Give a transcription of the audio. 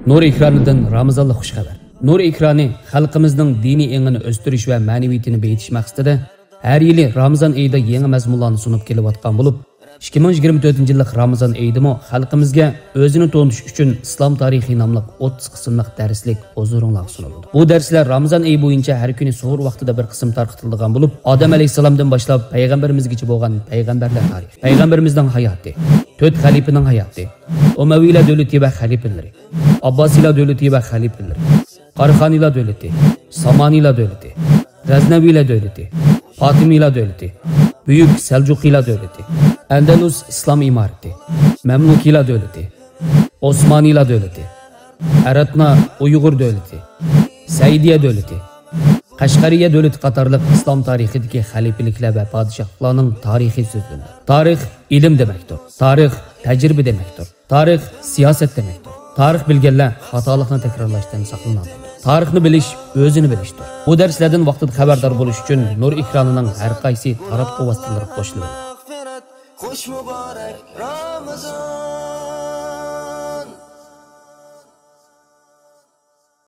Nur ekranidan Ramazonlik xush xabar. Nur ekrani xalqimizning diniy engini o'stirish va ma'naviyatini beyitish maqsadida har yili Ramazon oyida yangi mazmunlarni sunib kelayotgan bo'lib, 2024-yillik Ramazon oyidimi xalqimizga o'zini to'ntish uchun islom tarixi nomli 30 qismlik darslik huzuringlarga sunildi. Bu darslar Ramazon oyi bo'yicha har kuni suhur vaqtida bir qism tarqitilgan bo'lib, Odam alayhisalomdan boshlab payg'ambarimizgacha bo'lgan payg'ambarlar tarixi, payg'ambarimizning hayoti, 4 xalifaning hayoti, Umayylar davlati va xalifalari, Abbosiylar davlati va xalifalari, Qarxoniylar davlati, Samoniylar davlati, G'aznaviylar davlati, Fatimiylar davlati, Buyuk Seljuqiylar davlati, Andalus islom imorati, Mamlukiylar davlati, Osmoniylar davlati, Aratna Uyg'ur davlati, Saidiya davlati, Qashqariya davlati qatorliq islom tarixidagi xalifaliklar va podshohlarning tarixiy so'zlari. Tarix ilm demakdir. Tarix tajriba demakdir. Tarix siyosat demakdir. Tarix bilganlar xatolikni takrorlashdan saqlanadi. Tarixni bilish o'zini bilishdir. Bu darslardan vaqtida xabardor bo'lish uchun Nur ekranining har qaysi taraf vositalari qo'shiladi. Xush muborak Ramazon.